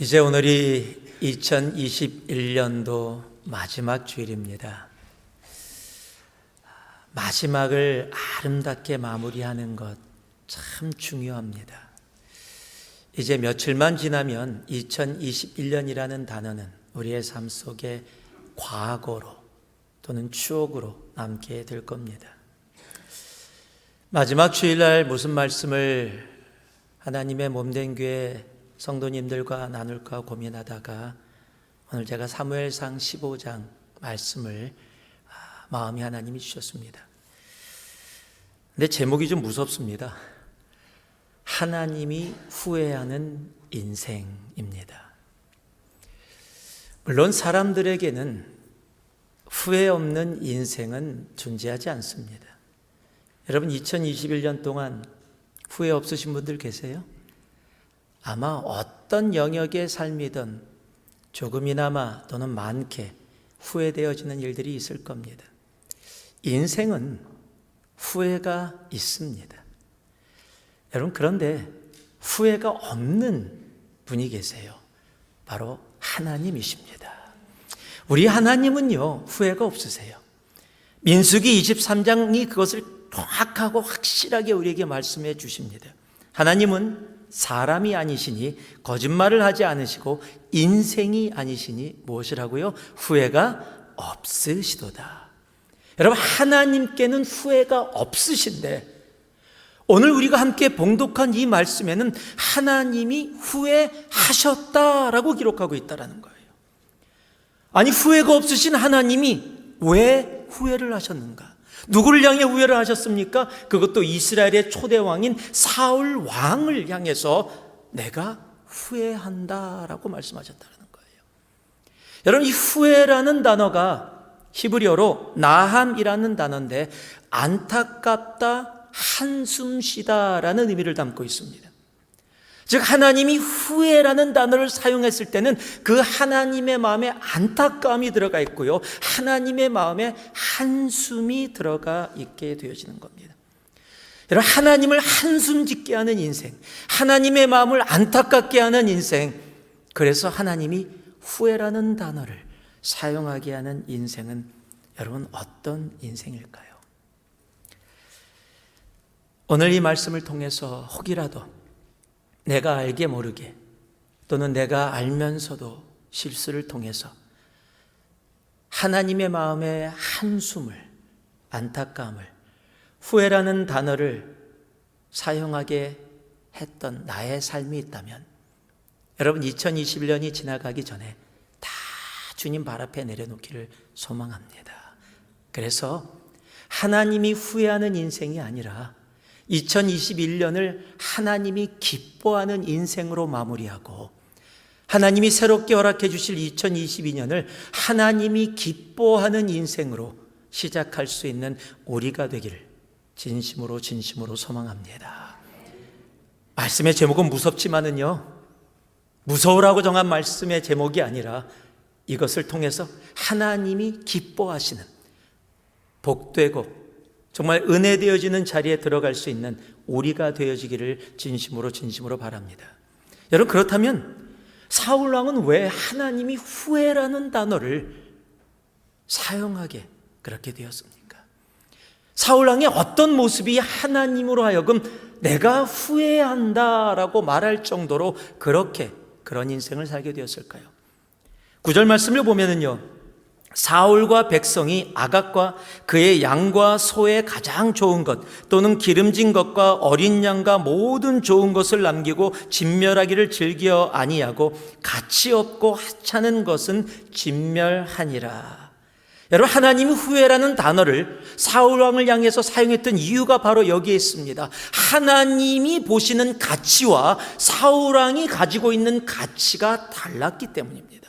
이제 오늘이 2021년도 마지막 주일입니다. 마지막을 아름답게 마무리하는 것 참 중요합니다. 이제 며칠만 지나면 2021년이라는 단어는 우리의 삶 속에 과거로 또는 추억으로 남게 될 겁니다. 마지막 주일날 무슨 말씀을 하나님의 몸된 교회 성도님들과 나눌까 고민하다가 오늘 제가 사무엘상 15장 말씀을 마음에 하나님이 주셨습니다. 근데 제목이 좀 무섭습니다. 하나님이 후회하는 인생입니다. 물론 사람들에게는 후회 없는 인생은 존재하지 않습니다. 여러분 2021년 동안 후회 없으신 분들 계세요? 아마 어떤 영역의 삶이든 조금이나마 또는 많게 후회되어지는 일들이 있을 겁니다. 인생은 후회가 있습니다. 여러분 그런데 후회가 없는 분이 계세요. 바로 하나님이십니다. 우리 하나님은요 후회가 없으세요. 민수기 23장이 그것을 정확하고 확실하게 우리에게 말씀해 주십니다. 하나님은 사람이 아니시니 거짓말을 하지 않으시고 인생이 아니시니 무엇이라고요? 후회가 없으시도다. 여러분 하나님께는 후회가 없으신데 오늘 우리가 함께 봉독한 이 말씀에는 하나님이 후회하셨다라고 기록하고 있다는 거예요. 아니 후회가 없으신 하나님이 왜 후회를 하셨는가? 누구를 향해 후회를 하셨습니까? 그것도 이스라엘의 초대왕인 사울 왕을 향해서 내가 후회한다라고 말씀하셨다는 거예요. 여러분 이 후회라는 단어가 히브리어로 나함이라는 단어인데 안타깝다, 한숨 쉬다라는 의미를 담고 있습니다. 즉 하나님이 후회라는 단어를 사용했을 때는 그 하나님의 마음에 안타까움이 들어가 있고요, 하나님의 마음에 한숨이 들어가 있게 되어지는 겁니다. 여러분 하나님을 한숨 짓게 하는 인생, 하나님의 마음을 안타깝게 하는 인생, 그래서 하나님이 후회라는 단어를 사용하게 하는 인생은 여러분 어떤 인생일까요? 오늘 이 말씀을 통해서 혹이라도 내가 알게 모르게 또는 내가 알면서도 실수를 통해서 하나님의 마음에 한숨을, 안타까움을, 후회라는 단어를 사용하게 했던 나의 삶이 있다면 여러분 2021년이 지나가기 전에 다 주님 발 앞에 내려놓기를 소망합니다. 그래서 하나님이 후회하는 인생이 아니라 2021년을 하나님이 기뻐하는 인생으로 마무리하고 하나님이 새롭게 허락해 주실 2022년을 하나님이 기뻐하는 인생으로 시작할 수 있는 우리가 되기를 진심으로 소망합니다. 말씀의 제목은 무섭지만은요, 무서우라고 정한 말씀의 제목이 아니라 이것을 통해서 하나님이 기뻐하시는 복되고 정말 은혜되어지는 자리에 들어갈 수 있는 우리가 되어지기를 진심으로 바랍니다. 여러분 그렇다면 사울왕은 왜 하나님이 후회라는 단어를 사용하게 그렇게 되었습니까? 사울왕의 어떤 모습이 하나님으로 하여금 내가 후회한다라고 말할 정도로 그런 인생을 살게 되었을까요? 9절 말씀을 보면은요, 사울과 백성이 아각과 그의 양과 소의 가장 좋은 것 또는 기름진 것과 어린 양과 모든 좋은 것을 남기고 진멸하기를 즐겨 아니하고 가치 없고 하찮은 것은 진멸하니라. 여러분 하나님이 후회라는 단어를 사울왕을 향해서 사용했던 이유가 바로 여기에 있습니다. 하나님이 보시는 가치와 사울왕이 가지고 있는 가치가 달랐기 때문입니다.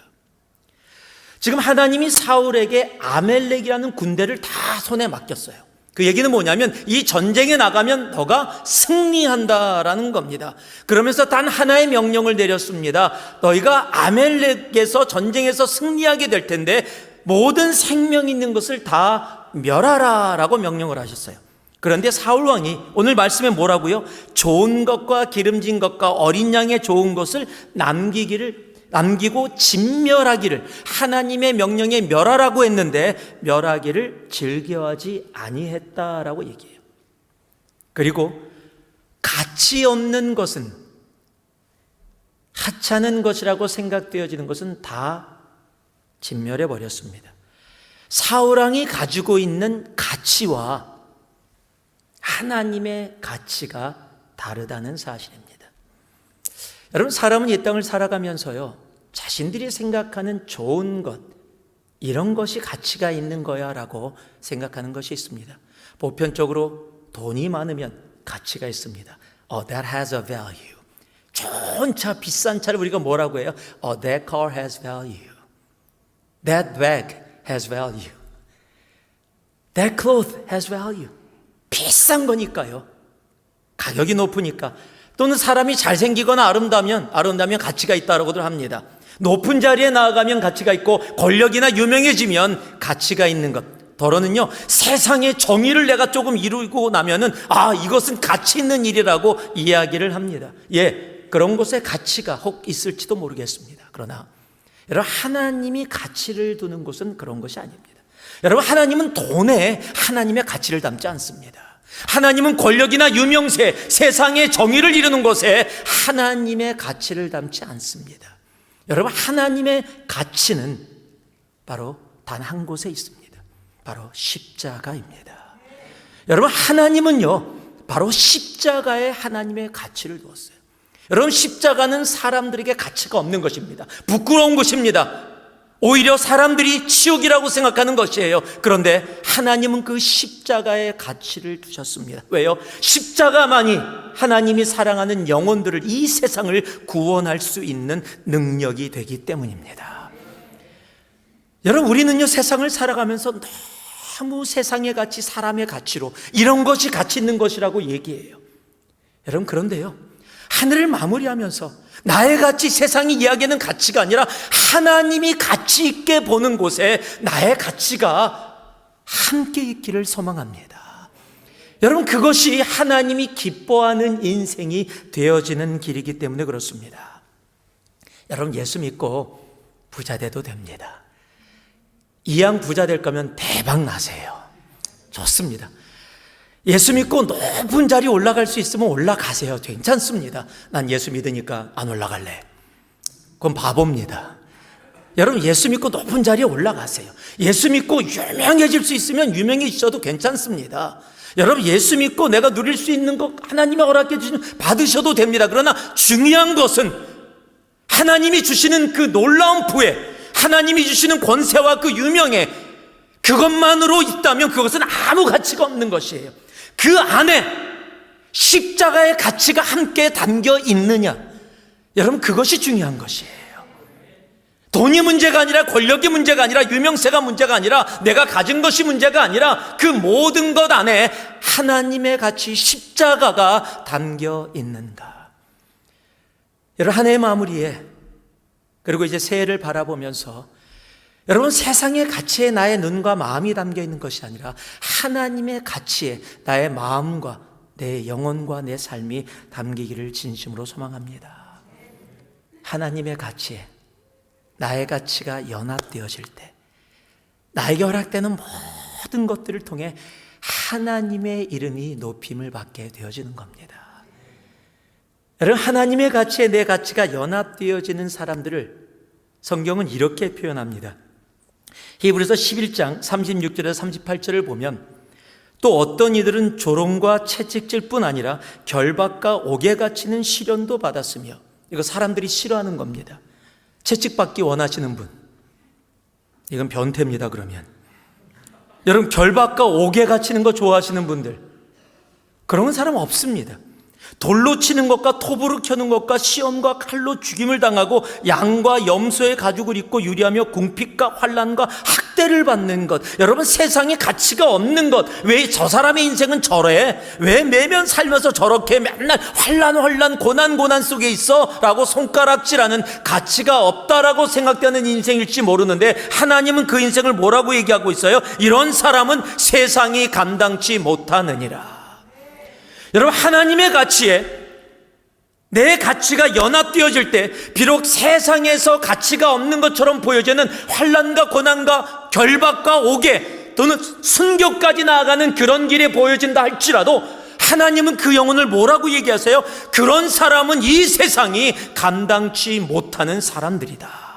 지금 하나님이 사울에게 아멜렉이라는 군대를 다 손에 맡겼어요. 그 얘기는 뭐냐면 이 전쟁에 나가면 너가 승리한다라는 겁니다. 그러면서 단 하나의 명령을 내렸습니다. 너희가 아멜렉에서 전쟁에서 승리하게 될 텐데 모든 생명 있는 것을 다 멸하라라고 명령을 하셨어요. 그런데 사울왕이 오늘 말씀에 뭐라고요? 좋은 것과 기름진 것과 어린 양의 좋은 것을 남기기를 남기고 진멸하기를, 하나님의 명령에 멸하라고 했는데 멸하기를 즐겨하지 아니했다라고 얘기해요. 그리고 가치 없는 것은, 하찮은 것이라고 생각되어지는 것은 다 진멸해 버렸습니다. 사울왕이 가지고 있는 가치와 하나님의 가치가 다르다는 사실입니다. 여러분, 사람은 이 땅을 살아가면서요, 자신들이 생각하는 좋은 것, 이런 것이 가치가 있는 거야 라고 생각하는 것이 있습니다. 보편적으로 돈이 많으면 가치가 있습니다. That has a value. 좋은 차, 비싼 차를 우리가 뭐라고 해요? That car has value. That bag has value. That cloth has value. 비싼 거니까요. 가격이 높으니까. 또는 사람이 잘생기거나 아름다우면 가치가 있다고들 합니다. 높은 자리에 나아가면 가치가 있고, 권력이나 유명해지면 가치가 있는 것. 더러는요, 세상의 정의를 내가 조금 이루고 나면은 이것은 가치 있는 일이라고 이야기를 합니다. 그런 곳에 가치가 혹 있을지도 모르겠습니다. 그러나 여러분, 하나님이 가치를 두는 곳은 그런 것이 아닙니다. 여러분, 하나님은 돈에 하나님의 가치를 담지 않습니다. 하나님은 권력이나 유명세, 세상의 정의를 이루는 것에 하나님의 가치를 담지 않습니다. 여러분, 하나님의 가치는 바로 단 한 곳에 있습니다. 바로 십자가입니다. 여러분, 하나님은요, 바로 십자가에 하나님의 가치를 두었어요. 여러분, 십자가는 사람들에게 가치가 없는 것입니다. 부끄러운 것입니다. 오히려 사람들이 치욕이라고 생각하는 것이에요. 그런데 하나님은 그 십자가의 가치를 두셨습니다. 왜요? 십자가만이 하나님이 사랑하는 영혼들을, 이 세상을 구원할 수 있는 능력이 되기 때문입니다. 여러분, 우리는요, 세상을 살아가면서 너무 세상의 가치, 사람의 가치로 이런 것이 가치 있는 것이라고 얘기해요. 여러분, 그런데요, 하늘을 마무리하면서 나의 가치, 세상이 이야기하는 가치가 아니라 하나님이 가치 있게 보는 곳에 나의 가치가 함께 있기를 소망합니다. 여러분, 그것이 하나님이 기뻐하는 인생이 되어지는 길이기 때문에 그렇습니다. 여러분, 예수 믿고 부자 돼도 됩니다. 이왕 부자 될 거면 대박 나세요. 좋습니다. 예수 믿고 높은 자리 올라갈 수 있으면 올라가세요. 괜찮습니다. 난 예수 믿으니까 안 올라갈래. 그건 바보입니다. 여러분, 예수 믿고 높은 자리에 올라가세요. 예수 믿고 유명해질 수 있으면 유명해지셔도 괜찮습니다. 여러분, 예수 믿고 내가 누릴 수 있는 것 하나님이 허락해 주시면 받으셔도 됩니다. 그러나 중요한 것은 하나님이 주시는 그 놀라운 부에, 하나님이 주시는 권세와 그 유명에, 그것만으로 있다면 그것은 아무 가치가 없는 것이에요. 그 안에 십자가의 가치가 함께 담겨 있느냐, 여러분, 그것이 중요한 것이에요. 돈이 문제가 아니라, 권력이 문제가 아니라, 유명세가 문제가 아니라, 내가 가진 것이 문제가 아니라, 그 모든 것 안에 하나님의 가치, 십자가가 담겨 있는가. 여러분, 한 해의 마무리에, 그리고 이제 새해를 바라보면서 여러분, 세상의 가치에 나의 눈과 마음이 담겨 있는 것이 아니라 하나님의 가치에 나의 마음과 내 영혼과 내 삶이 담기기를 진심으로 소망합니다. 하나님의 가치에 나의 가치가 연합되어질 때, 나에게 허락되는 모든 것들을 통해 하나님의 이름이 높임을 받게 되어지는 겁니다. 여러분, 하나님의 가치에 내 가치가 연합되어지는 사람들을 성경은 이렇게 표현합니다. 히브리서 11장 36절에서 38절을 보면, 또 어떤 이들은 조롱과 채찍질 뿐 아니라 결박과 옥에 갇히는 시련도 받았으며, 이거 사람들이 싫어하는 겁니다. 채찍받기 원하시는 분, 이건 변태입니다. 그러면 여러분, 결박과 옥에 갇히는 거 좋아하시는 분들, 그런 사람 없습니다. 돌로 치는 것과 톱으로 켜는 것과 시험과 칼로 죽임을 당하고 양과 염소의 가죽을 입고 유리하며 궁핍과 환난과 학대를 받는 것, 여러분, 세상에 가치가 없는 것. 왜 저 사람의 인생은 저래? 왜 매면 살면서 저렇게 맨날 환난 고난 속에 있어? 라고 손가락질하는, 가치가 없다라고 생각되는 인생일지 모르는데, 하나님은 그 인생을 뭐라고 얘기하고 있어요? 이런 사람은 세상이 감당치 못하느니라. 여러분, 하나님의 가치에 내 가치가 연합되어질 때 비록 세상에서 가치가 없는 것처럼 보여지는 환난과 고난과 결박과 오개 또는 순교까지 나아가는 그런 길에 보여진다 할지라도 하나님은 그 영혼을 뭐라고 얘기하세요? 그런 사람은 이 세상이 감당치 못하는 사람들이다.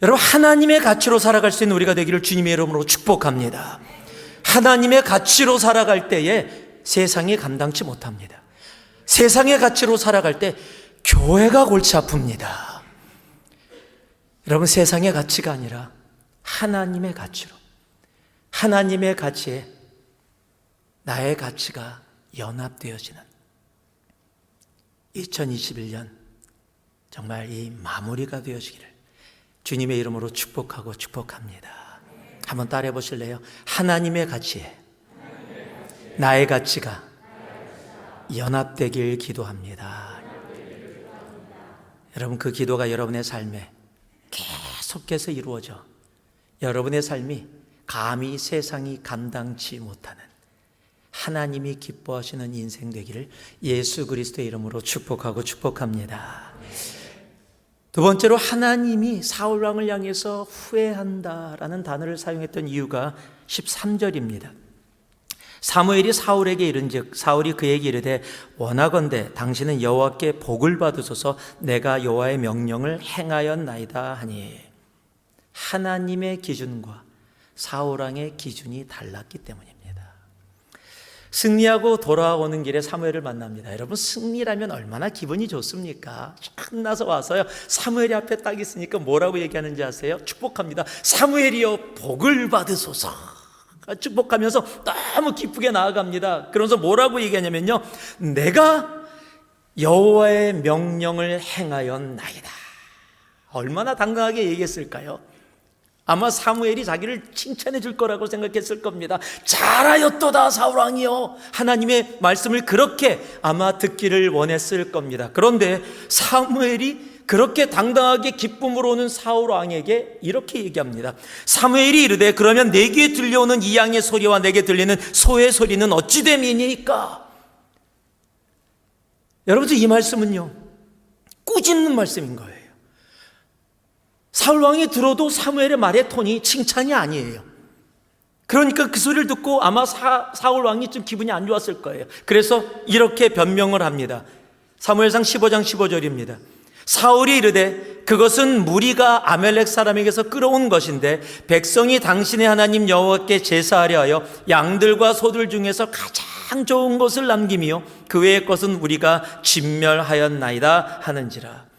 여러분, 하나님의 가치로 살아갈 수 있는 우리가 되기를 주님의 이름으로 축복합니다. 하나님의 가치로 살아갈 때에 세상이 감당치 못합니다. 세상의 가치로 살아갈 때 교회가 골치 아픕니다. 여러분, 세상의 가치가 아니라 하나님의 가치로, 하나님의 가치에 나의 가치가 연합되어지는 2021년 정말 이 마무리가 되어지기를 주님의 이름으로 축복하고 축복합니다. 한번 따라해 보실래요? 하나님의 가치에 나의 가치가 연합되길 기도합니다. 여러분, 그 기도가 여러분의 삶에 계속해서 이루어져 여러분의 삶이 감히 세상이 감당치 못하는 하나님이 기뻐하시는 인생 되기를 예수 그리스도의 이름으로 축복하고 축복합니다. 두 번째로, 하나님이 사울 왕을 향해서 후회한다라는 단어를 사용했던 이유가 13절입니다. 사무엘이 사울에게 이른즉 사울이 그에게 이르되 원하건대 당신은 여호와께 복을 받으소서 내가 여호와의 명령을 행하였나이다 하니, 하나님의 기준과 사울 왕의 기준이 달랐기 때문입니다. 승리하고 돌아오는 길에 사무엘을 만납니다. 여러분, 승리라면 얼마나 기분이 좋습니까? 끝나서 와서요, 사무엘이 앞에 딱 있으니까 뭐라고 얘기하는지 아세요? 축복합니다. 사무엘이여 복을 받으소서. 축복하면서 너무 기쁘게 나아갑니다. 그러면서 뭐라고 얘기하냐면요, 내가 여호와의 명령을 행하였나이다. 얼마나 당당하게 얘기했을까요? 아마 사무엘이 자기를 칭찬해 줄 거라고 생각했을 겁니다. 잘하였도다 사울왕이여. 하나님의 말씀을 그렇게 아마 듣기를 원했을 겁니다. 그런데 사무엘이 그렇게 당당하게 기쁨으로 오는 사울왕에게 이렇게 얘기합니다. 사무엘이 이르되 그러면 내 귀에 들려오는 이 양의 소리와 내게 들리는 소의 소리는 어찌 됨이니까? 여러분, 이 말씀은요, 꾸짖는 말씀인 거예요. 사울왕이 들어도 사무엘의 말의 톤이 칭찬이 아니에요. 그러니까 그 소리를 듣고 아마 사울왕이 좀 기분이 안 좋았을 거예요. 그래서 이렇게 변명을 합니다. 사무엘상 15장 15절입니다. 사울이 이르되 그것은 무리가 아멜렉 사람에게서 끌어온 것인데 백성이 당신의 하나님 여호와께 제사하려 하여 양들과 소들 중에서 가장 좋은 것을 남기며 그 외의 것은 우리가 진멸하였나이다 하는지라.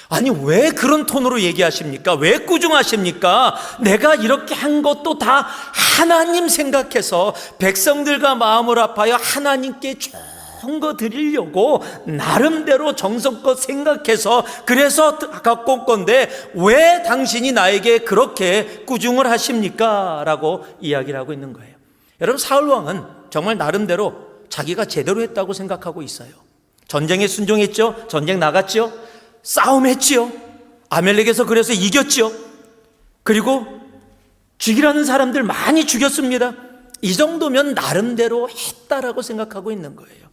아니, 왜 그런 톤으로 얘기하십니까? 왜 꾸중하십니까? 내가 이렇게 한 것도 다 하나님 생각해서 백성들과 마음을 아파요 하나님께 좋은 거 드리려고 나름대로 정성껏 생각해서 그래서 갖고 온 건데 왜 당신이 나에게 그렇게 꾸중을 하십니까? 라고 이야기를 하고 있는 거예요. 여러분, 사울왕은 정말 나름대로 자기가 제대로 했다고 생각하고 있어요. 전쟁에 순종했죠. 전쟁 나갔죠. 싸움했지요. 아멜렉에서 그래서 이겼지요. 그리고 죽이라는 사람들 많이 죽였습니다. 이 정도면 나름대로 했다라고 생각하고 있는 거예요.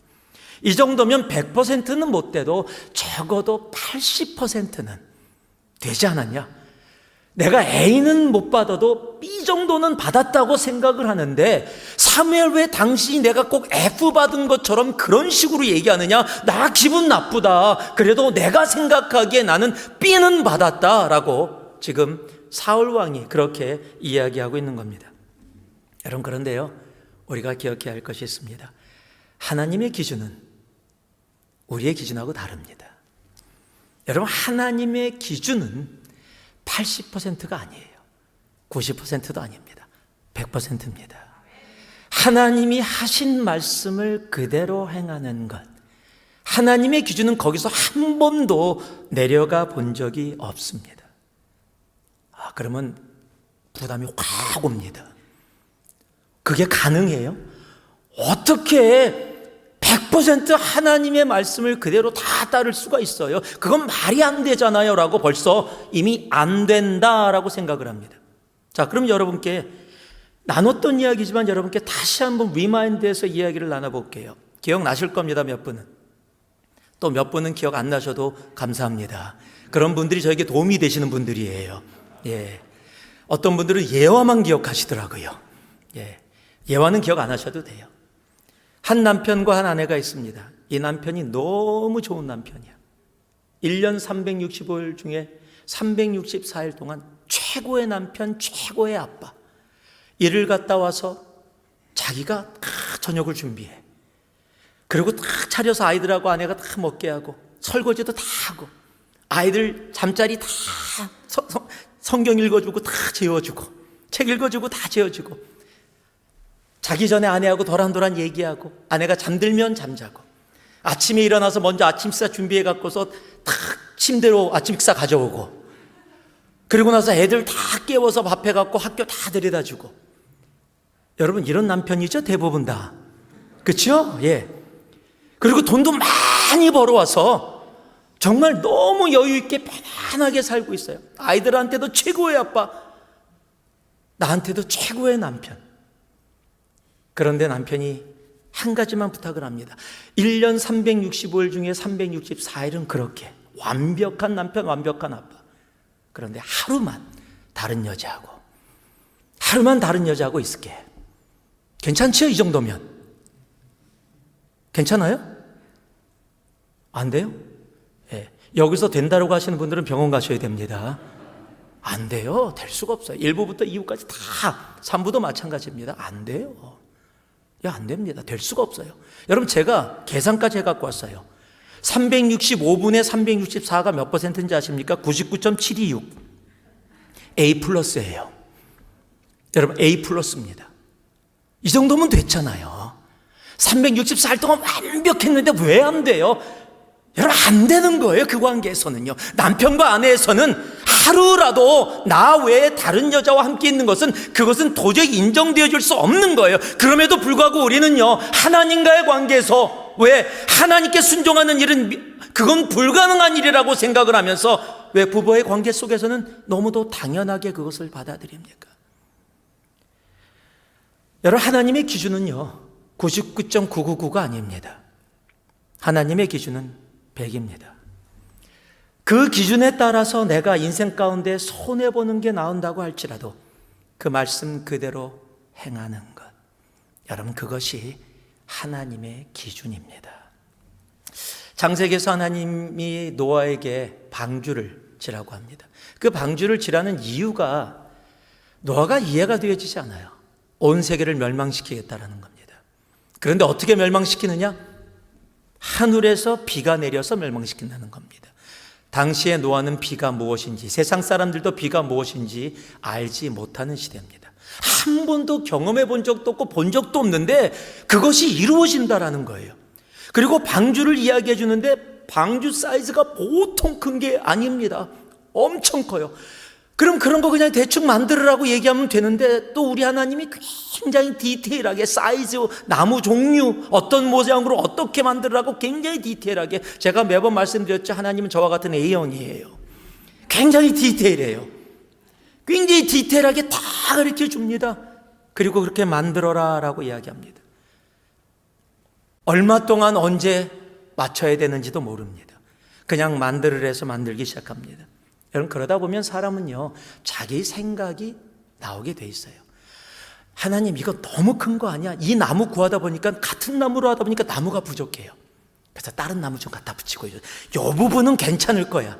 이 정도면 100%는 못 돼도 적어도 80%는 되지 않았냐? 내가 A는 못 받아도 B 정도는 받았다고 생각을 하는데 사무엘, 왜 당신이 내가 꼭 F 받은 것처럼 그런 식으로 얘기하느냐? 나 기분 나쁘다. 그래도 내가 생각하기에 나는 B는 받았다라고 지금 사울왕이 그렇게 이야기하고 있는 겁니다. 여러분, 그런데요, 우리가 기억해야 할 것이 있습니다. 하나님의 기준은 우리의 기준하고 다릅니다. 여러분, 하나님의 기준은 80%가 아니에요. 90%도 아닙니다. 100%입니다. 하나님이 하신 말씀을 그대로 행하는 것, 하나님의 기준은 거기서 한 번도 내려가 본 적이 없습니다. 그러면 부담이 확 옵니다. 그게 가능해요? 어떻게 100% 하나님의 말씀을 그대로 다 따를 수가 있어요? 그건 말이 안 되잖아요 라고 벌써 이미 안 된다라고 생각을 합니다. 자, 그럼 여러분께 나눴던 이야기지만 여러분께 다시 한번 리마인드해서 이야기를 나눠볼게요. 기억나실 겁니다. 몇 분은 또 몇 분은 기억 안 나셔도 감사합니다. 그런 분들이 저에게 도움이 되시는 분들이에요. 예. 어떤 분들은 예화만 기억하시더라고요. 예. 예화는 기억 안 하셔도 돼요. 한 남편과 한 아내가 있습니다. 이 남편이 너무 좋은 남편이야. 1년 365일 중에 364일 동안 최고의 남편, 최고의 아빠. 일을 갔다 와서 자기가 저녁을 준비해. 그리고 딱 차려서 아이들하고 아내가 다 먹게 하고 설거지도 다 하고 아이들 잠자리 다 성경 읽어주고 다 재워주고 책 읽어주고 다 재워주고 자기 전에 아내하고 도란도란 얘기하고 아내가 잠들면 잠자고 아침에 일어나서 먼저 아침 식사 준비해 갖고서 탁 침대로 아침 식사 가져오고 그리고 나서 애들 다 깨워서 밥해 갖고 학교 다 데려다 주고. 여러분 이런 남편이죠 대부분 다. 그렇죠? 예. 그리고 돈도 많이 벌어와서 정말 너무 여유 있게 편안하게 살고 있어요. 아이들한테도 최고의 아빠, 나한테도 최고의 남편. 그런데 남편이 한 가지만 부탁을 합니다. 1년 365일 중에 364일은 그렇게 완벽한 남편, 완벽한 아빠. 그런데 하루만 다른 여자하고 있을게. 괜찮지요? 이 정도면 괜찮아요? 안 돼요? 예. 여기서 된다고 하시는 분들은 병원 가셔야 됩니다. 안 돼요. 될 수가 없어요. 1부부터 2부까지 다 3부도 마찬가지입니다. 안 돼요. 안 됩니다. 될 수가 없어요. 여러분 제가 계산까지 해갖고 왔어요. 365분의 364가 몇 퍼센트인지 아십니까? 99.726. A 플러스예요. 여러분 A 플러스입니다. 이 정도면 됐잖아요. 364일 동안 완벽했는데 왜 안 돼요? 여러분 안 되는 거예요. 그 관계에서는요. 남편과 아내에서는 하루라도 나 외에 다른 여자와 함께 있는 그것은 도저히 인정되어질 수 없는 거예요. 그럼에도 불구하고 우리는요 하나님과의 관계에서 왜 하나님께 순종하는 일은 그건 불가능한 일이라고 생각을 하면서 왜 부부의 관계 속에서는 너무도 당연하게 그것을 받아들입니까? 여러분 하나님의 기준은요 99.999가 아닙니다. 하나님의 기준은 100입니다. 그 기준에 따라서 내가 인생 가운데 손해보는 게 나온다고 할지라도 그 말씀 그대로 행하는 것, 여러분 그것이 하나님의 기준입니다. 창세기에서 하나님이 노아에게 방주를 지라고 합니다. 그 방주를 지라는 이유가 노아가 이해가 되어지지 않아요. 온 세계를 멸망시키겠다라는 겁니다. 그런데 어떻게 멸망시키느냐? 하늘에서 비가 내려서 멸망시킨다는 겁니다. 당시에 노아는 비가 무엇인지, 세상 사람들도 비가 무엇인지 알지 못하는 시대입니다. 한 번도 경험해 본 적도 없고 본 적도 없는데 그것이 이루어진다라는 거예요. 그리고 방주를 이야기해 주는데 방주 사이즈가 보통 큰 게 아닙니다. 엄청 커요. 그럼 그런 거 그냥 대충 만들으라고 얘기하면 되는데 또 우리 하나님이 굉장히 디테일하게 사이즈, 나무 종류, 어떤 모양으로 어떻게 만들으라고 굉장히 디테일하게, 제가 매번 말씀드렸죠. 하나님은 저와 같은 A형이에요. 굉장히 디테일해요. 굉장히 디테일하게 다 가르쳐 줍니다. 그리고 그렇게 만들어라 라고 이야기합니다. 얼마 동안 언제 맞춰야 되는지도 모릅니다. 그냥 만들으래서 만들기 시작합니다. 여러분 그러다 보면 사람은요 자기 생각이 나오게 돼 있어요. 하나님 이거 너무 큰 거 아니야? 이 나무 구하다 보니까 같은 나무로 하다 보니까 나무가 부족해요. 그래서 다른 나무 좀 갖다 붙이고 이 부분은 괜찮을 거야.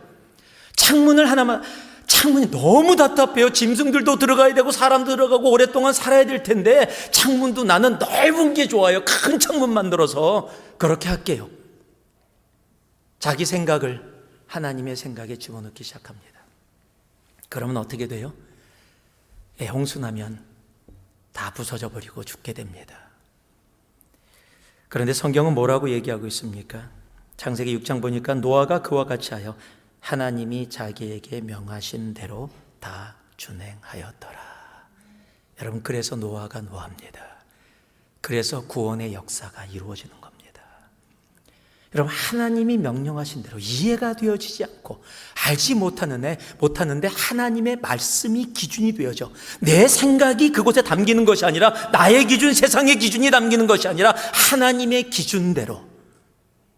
창문을 하나만, 창문이 너무 답답해요. 짐승들도 들어가야 되고 사람도 들어가고 오랫동안 살아야 될 텐데 창문도 나는 넓은 게 좋아요. 큰 창문 만들어서 그렇게 할게요. 자기 생각을 하나님의 생각에 집어넣기 시작합니다. 그러면 어떻게 돼요? 홍수 나면 다 부서져 버리고 죽게 됩니다. 그런데 성경은 뭐라고 얘기하고 있습니까? 창세기 6장 보니까 노아가 그와 같이 하여 하나님이 자기에게 명하신 대로 다 준행하였더라. 여러분 그래서 노아가 노아입니다. 그래서 구원의 역사가 이루어지는 겁니다. 여러분 하나님이 명령하신 대로 이해가 되어지지 않고 알지 못하는데 하나님의 말씀이 기준이 되어져 내 생각이 그곳에 담기는 것이 아니라 나의 기준, 세상의 기준이 담기는 것이 아니라 하나님의 기준대로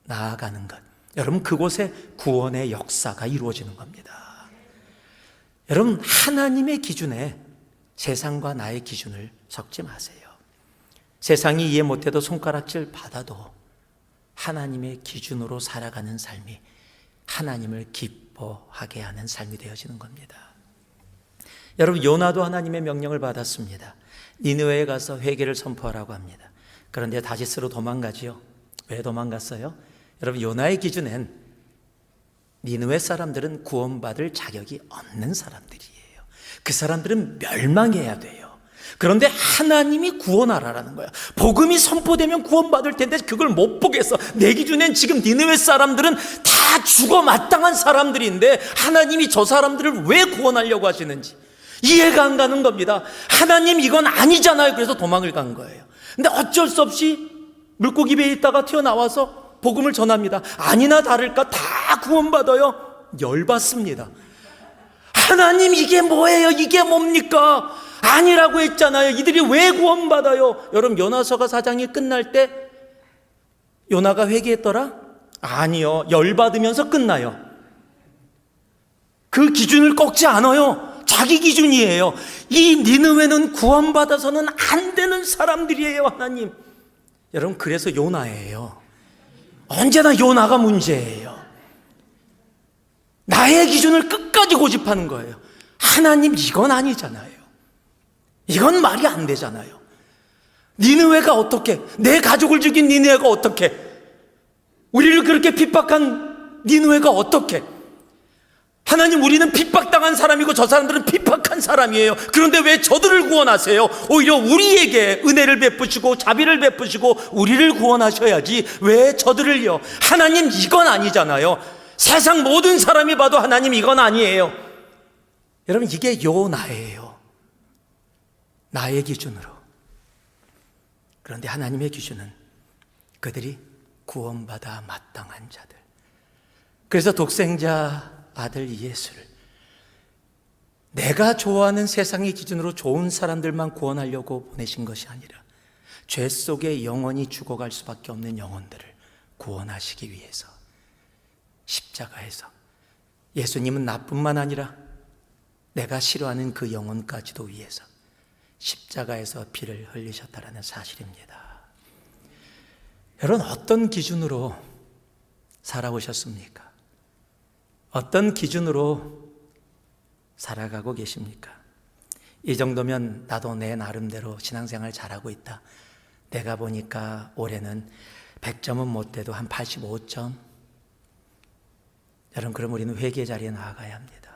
나아가는 것, 여러분, 그곳에 구원의 역사가 이루어지는 겁니다. 여러분, 하나님의 기준에 세상과 나의 기준을 섞지 마세요. 세상이 이해 못해도 손가락질 받아도 하나님의 기준으로 살아가는 삶이 하나님을 기뻐하게 하는 삶이 되어지는 겁니다. 여러분, 요나도 하나님의 명령을 받았습니다. 니느웨에 가서 회개를 선포하라고 합니다. 그런데 다시스로 도망가지요. 왜 도망갔어요? 여러분, 요나의 기준엔 니느웨 사람들은 구원받을 자격이 없는 사람들이에요. 그 사람들은 멸망해야 돼요. 그런데 하나님이 구원하라라는 거야. 복음이 선포되면 구원받을 텐데 그걸 못 보겠어. 내 기준엔 지금 니느웨 사람들은 다 죽어 마땅한 사람들인데 하나님이 저 사람들을 왜 구원하려고 하시는지 이해가 안 가는 겁니다. 하나님, 이건 아니잖아요. 그래서 도망을 간 거예요. 근데 어쩔 수 없이 물고기 배에 있다가 튀어나와서 복음을 전합니다. 아니나 다를까 다 구원받아요. 열받습니다. 하나님, 이게 뭐예요? 이게 뭡니까? 아니라고 했잖아요. 이들이 왜 구원받아요? 여러분, 요나서가 4장이 끝날 때 요나가 회개했더라? 아니요. 열받으면서 끝나요. 그 기준을 꺾지 않아요. 자기 기준이에요. 이 니느웨는 구원받아서는 안 되는 사람들이에요, 하나님. 여러분, 그래서 요나예요. 언제나 요나가 문제예요. 나의 기준을 끝까지 고집하는 거예요. 하나님, 이건 아니잖아요. 이건 말이 안 되잖아요. 니느웨가 어떻게, 내 가족을 죽인 니느웨가 어떻게, 우리를 그렇게 핍박한 니느웨가 어떻게, 하나님, 우리는 핍박당한 사람이고 저 사람들은 핍박한 사람이에요. 그런데 왜 저들을 구원하세요? 오히려 우리에게 은혜를 베푸시고 자비를 베푸시고 우리를 구원하셔야지 왜 저들을요? 하나님, 이건 아니잖아요. 세상 모든 사람이 봐도 하나님, 이건 아니에요. 여러분, 이게 요나예요. 나의 기준으로. 그런데 하나님의 기준은 그들이 구원받아 마땅한 자들. 그래서 독생자 아들 예수를 내가 좋아하는 세상의 기준으로 좋은 사람들만 구원하려고 보내신 것이 아니라 죄 속에 영원히 죽어갈 수밖에 없는 영혼들을 구원하시기 위해서 십자가에서, 예수님은 나뿐만 아니라 내가 싫어하는 그 영혼까지도 위해서 십자가에서 피를 흘리셨다라는 사실입니다. 여러분, 어떤 기준으로 살아오셨습니까? 어떤 기준으로 살아가고 계십니까? 이 정도면 나도 내 나름대로 신앙생활 잘하고 있다. 내가 보니까 올해는 100점은 못 돼도 한 85점. 여러분, 그럼 우리는 회개 자리에 나아가야 합니다.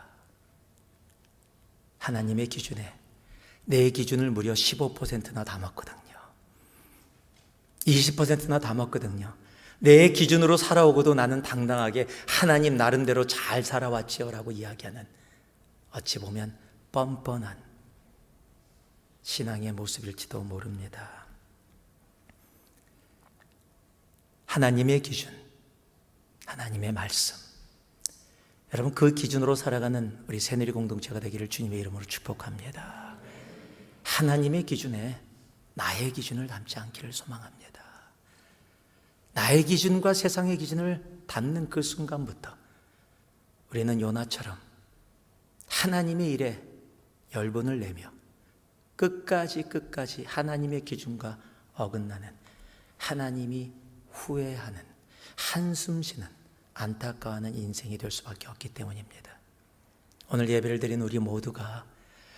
하나님의 기준에 내 기준을 무려 15%나 담았거든요. 20%나 담았거든요. 내 기준으로 살아오고도 나는 당당하게 하나님 나름대로 잘 살아왔지요 라고 이야기하는, 어찌 보면 뻔뻔한 신앙의 모습일지도 모릅니다. 하나님의 기준, 하나님의 말씀, 여러분, 그 기준으로 살아가는 우리 새누리 공동체가 되기를 주님의 이름으로 축복합니다. 하나님의 기준에 나의 기준을 담지 않기를 소망합니다. 나의 기준과 세상의 기준을 담는 그 순간부터 우리는 요나처럼 하나님의 일에 열분을 내며 끝까지 하나님의 기준과 어긋나는, 하나님이 후회하는, 한숨 쉬는, 안타까워하는 인생이 될 수밖에 없기 때문입니다. 오늘 예배를 드린 우리 모두가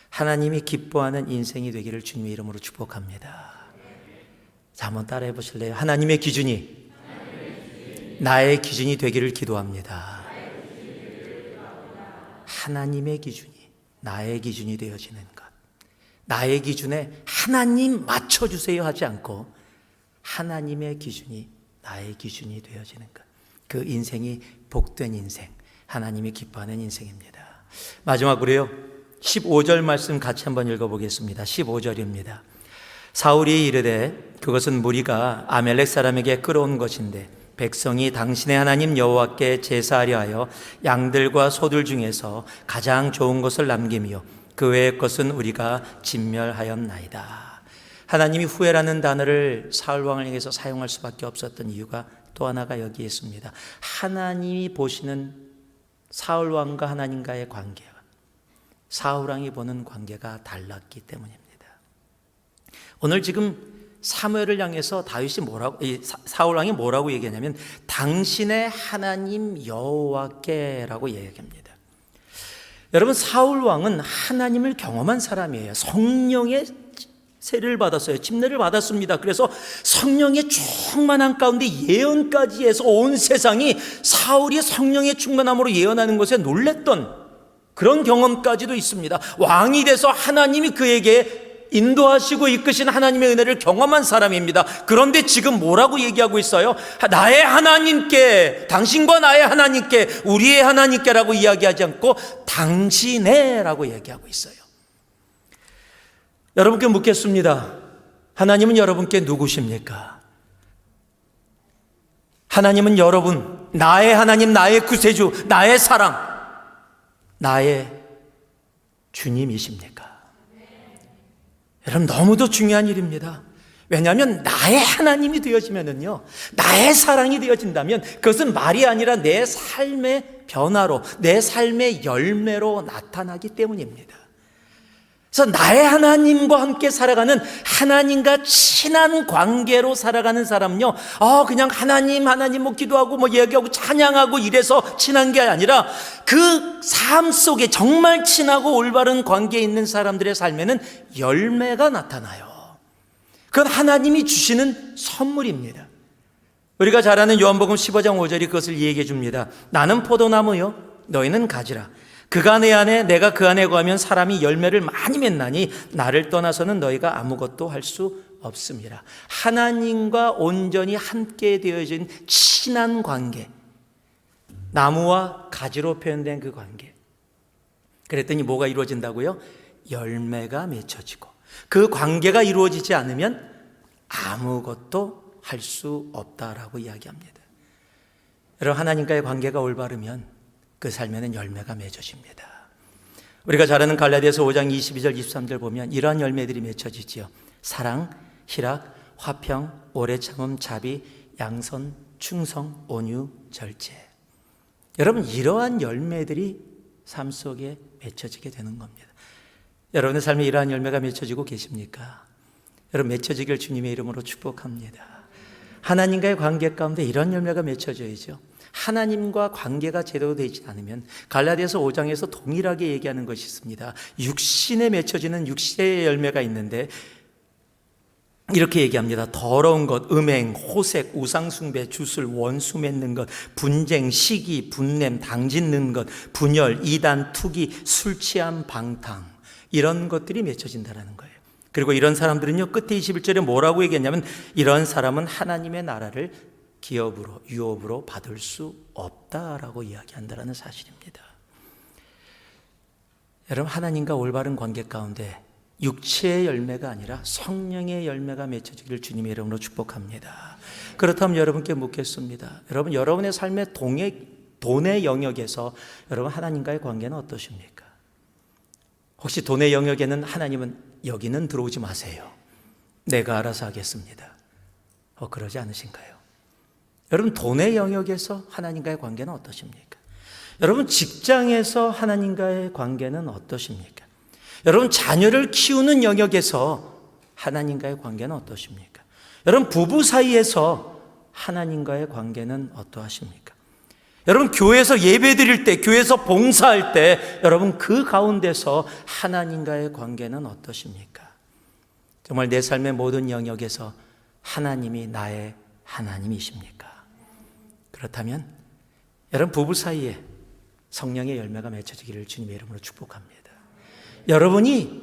하나님이 기뻐하는 인생이 되기를 주님의 이름으로 축복합니다. 자, 한번 따라해 보실래요? 하나님의 기준이 나의 기준이 되기를 기도합니다. 하나님의 기준이 나의 기준이 되어지는 것. 나의 기준에 하나님 맞춰주세요 하지 않고 하나님의 기준이 나의 기준이 되어지는 것. 그 인생이 복된 인생, 하나님이 기뻐하는 인생입니다. 마지막으로요, 15절 말씀 같이 한번 읽어보겠습니다. 15절입니다. 사울이 이르되 그것은 무리가 아멜렉 사람에게 끌어온 것인데 백성이 당신의 하나님 여호와께 제사하려 하여 양들과 소들 중에서 가장 좋은 것을 남기며 그 외의 것은 우리가 진멸하였나이다. 하나님이 후회라는 단어를 사울 왕을 향해서 사용할 수밖에 없었던 이유가 또 하나가 여기 있습니다. 하나님이 보시는 사울 왕과 하나님과의 관계와 사울 왕이 보는 관계가 달랐기 때문입니다. 오늘 지금 사무엘을 향해서 다윗이 사울 왕이 뭐라고 얘기하냐면 당신의 하나님 여호와께라고 얘기합니다. 여러분, 사울 왕은 하나님을 경험한 사람이에요. 성령의 세례를 받았어요. 침례를 받았습니다. 그래서 성령의 충만한 가운데 예언까지 해서 온 세상이 사울이 성령의 충만함으로 예언하는 것에 놀랬던 그런 경험까지도 있습니다. 왕이 돼서 하나님이 그에게 인도하시고 이끄신 하나님의 은혜를 경험한 사람입니다. 그런데 지금 뭐라고 얘기하고 있어요? 나의 하나님께, 당신과 나의 하나님께, 우리의 하나님께라고 이야기하지 않고 당신의라고 얘기하고 있어요. 여러분께 묻겠습니다. 하나님은 여러분께 누구십니까? 하나님은 여러분, 나의 하나님, 나의 구세주, 나의 사랑, 나의 주님이십니까? 여러분, 너무도 중요한 일입니다. 왜냐하면 나의 하나님이 되어지면은요, 나의 사랑이 되어진다면 그것은 말이 아니라 내 삶의 변화로, 내 삶의 열매로 나타나기 때문입니다. 그래서 나의 하나님과 함께 살아가는, 하나님과 친한 관계로 살아가는 사람은요, 그냥 하나님 뭐 기도하고 뭐 얘기하고 찬양하고 이래서 친한 게 아니라 그 삶 속에 정말 친하고 올바른 관계에 있는 사람들의 삶에는 열매가 나타나요. 그건 하나님이 주시는 선물입니다. 우리가 잘 아는 요한복음 15장 5절이 그것을 얘기해 줍니다. 나는 포도나무요, 너희는 가지라. 그가 내 안에, 내가 그 안에 거하면 사람이 열매를 많이 맺나니 나를 떠나서는 너희가 아무것도 할 수 없습니다. 하나님과 온전히 함께 되어진 친한 관계, 나무와 가지로 표현된 그 관계. 그랬더니 뭐가 이루어진다고요? 열매가 맺혀지고, 그 관계가 이루어지지 않으면 아무것도 할 수 없다라고 이야기합니다. 여러분, 하나님과의 관계가 올바르면 그 삶에는 열매가 맺어집니다. 우리가 잘 아는 갈라디아서 5장 22절 23절 보면 이러한 열매들이 맺혀지지요. 사랑, 희락, 화평, 오래 참음, 자비, 양선, 충성, 온유, 절제. 여러분, 이러한 열매들이 삶 속에 맺혀지게 되는 겁니다. 여러분의 삶에 이러한 열매가 맺혀지고 계십니까? 여러분, 맺혀지길 주님의 이름으로 축복합니다. 하나님과의 관계 가운데 이런 열매가 맺혀져야죠. 하나님과 관계가 제대로 되지 않으면 갈라디아서 5장에서 동일하게 얘기하는 것이 있습니다. 육신에 맺혀지는 육신의 열매가 있는데 이렇게 얘기합니다. 더러운 것, 음행, 호색, 우상숭배, 주술, 원수 맺는 것, 분쟁, 시기, 분냄, 당짓는 것, 분열, 이단, 투기, 술 취함, 방탕, 이런 것들이 맺혀진다는 거예요. 그리고 이런 사람들은요, 끝에 21절에 뭐라고 얘기했냐면 이런 사람은 하나님의 나라를 기업으로, 유업으로 받을 수 없다라고 이야기한다는 사실입니다. 여러분, 하나님과 올바른 관계 가운데 육체의 열매가 아니라 성령의 열매가 맺혀지기를 주님의 이름으로 축복합니다. 그렇다면 여러분께 묻겠습니다. 여러분, 여러분의 삶의 돈의 영역에서 여러분 하나님과의 관계는 어떠십니까? 혹시 돈의 영역에는 하나님은 여기는 들어오지 마세요, 내가 알아서 하겠습니다, 그러지 않으신가요? 여러분, 돈의 영역에서 하나님과의 관계는 어떠십니까? 여러분, 직장에서 하나님과의 관계는 어떠십니까? 여러분, 자녀를 키우는 영역에서 하나님과의 관계는 어떠십니까? 여러분, 부부 사이에서 하나님과의 관계는 어떠하십니까? 여러분, 교회에서 예배 드릴 때, 교회에서 봉사할 때 여러분 그 가운데서 하나님과의 관계는 어떠십니까? 정말 내 삶의 모든 영역에서 하나님이 나의 하나님이십니까? 그렇다면 여러분, 부부 사이에 성령의 열매가 맺혀지기를 주님의 이름으로 축복합니다. 여러분이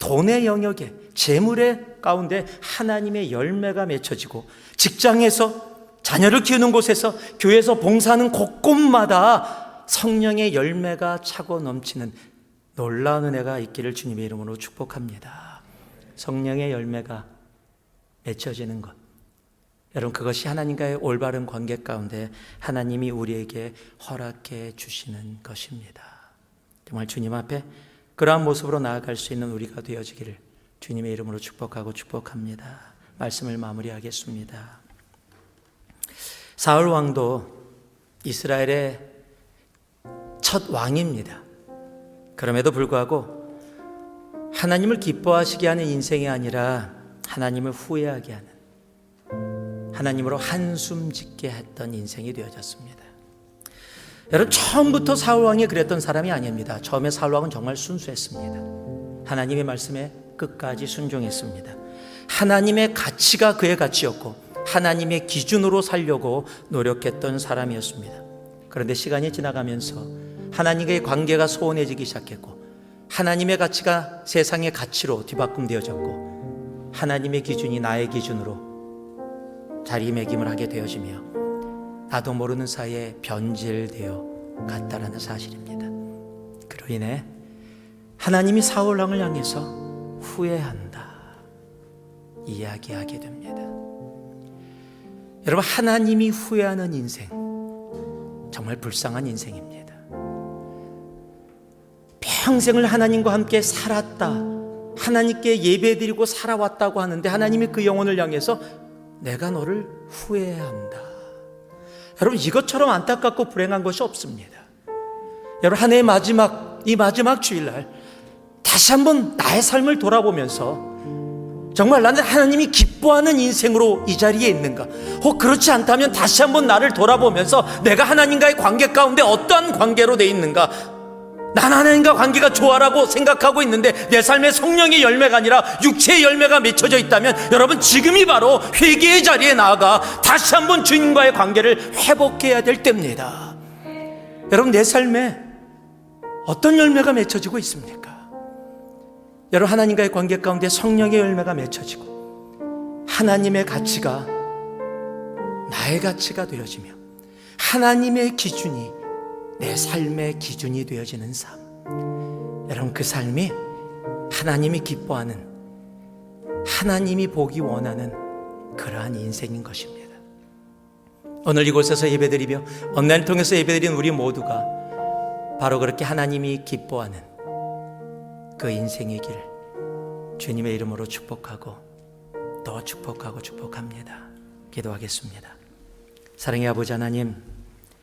돈의 영역에, 재물의 가운데 하나님의 열매가 맺혀지고, 직장에서, 자녀를 키우는 곳에서, 교회에서 봉사하는 곳곳마다 성령의 열매가 차고 넘치는 놀라운 은혜가 있기를 주님의 이름으로 축복합니다. 성령의 열매가 맺혀지는 것, 여러분, 그것이 하나님과의 올바른 관계 가운데 하나님이 우리에게 허락해 주시는 것입니다. 정말 주님 앞에 그러한 모습으로 나아갈 수 있는 우리가 되어지기를 주님의 이름으로 축복하고 축복합니다. 말씀을 마무리하겠습니다. 사울 왕도 이스라엘의 첫 왕입니다. 그럼에도 불구하고 하나님을 기뻐하시게 하는 인생이 아니라 하나님을 후회하게 하는, 하나님으로 한숨 짓게 했던 인생이 되어졌습니다. 여러분, 처음부터 사울 왕이 그랬던 사람이 아닙니다. 처음에 사울 왕은 정말 순수했습니다. 하나님의 말씀에 끝까지 순종했습니다. 하나님의 가치가 그의 가치였고 하나님의 기준으로 살려고 노력했던 사람이었습니다. 그런데 시간이 지나가면서 하나님과의 관계가 소원해지기 시작했고 하나님의 가치가 세상의 가치로 뒤바꿈되어졌고 하나님의 기준이 나의 기준으로 자리매김을 하게 되어지며 나도 모르는 사이에 변질되어 갔다라는 사실입니다. 그로 인해 하나님이 사울 왕을 향해서 후회한다 이야기하게 됩니다. 여러분, 하나님이 후회하는 인생, 정말 불쌍한 인생입니다. 평생을 하나님과 함께 살았다, 하나님께 예배드리고 살아왔다고 하는데 하나님이 그 영혼을 향해서 내가 너를 후회한다. 여러분, 이것처럼 안타깝고 불행한 것이 없습니다. 여러분, 한 해의 마지막, 이 마지막 주일날 다시 한번 나의 삶을 돌아보면서 정말 나는 하나님이 기뻐하는 인생으로 이 자리에 있는가? 그렇지 않다면 다시 한번 나를 돌아보면서 내가 하나님과의 관계 가운데 어떠한 관계로 돼 있는가? 난 하나님과 관계가 좋아라고 생각하고 있는데 내 삶에 성령의 열매가 아니라 육체의 열매가 맺혀져 있다면 여러분, 지금이 바로 회개의 자리에 나아가 다시 한번 주님과의 관계를 회복해야 될 때입니다. 여러분, 내 삶에 어떤 열매가 맺혀지고 있습니까? 여러분, 하나님과의 관계 가운데 성령의 열매가 맺혀지고 하나님의 가치가 나의 가치가 되어지며 하나님의 기준이 내 삶의 기준이 되어지는 삶, 여러분, 그 삶이 하나님이 기뻐하는, 하나님이 보기 원하는 그러한 인생인 것입니다. 오늘 이곳에서 예배드리며 온라인 통해서 예배드린 우리 모두가 바로 그렇게 하나님이 기뻐하는 그 인생의 길 주님의 이름으로 축복하고 또 축복합니다. 기도하겠습니다. 사랑의 아버지 하나님,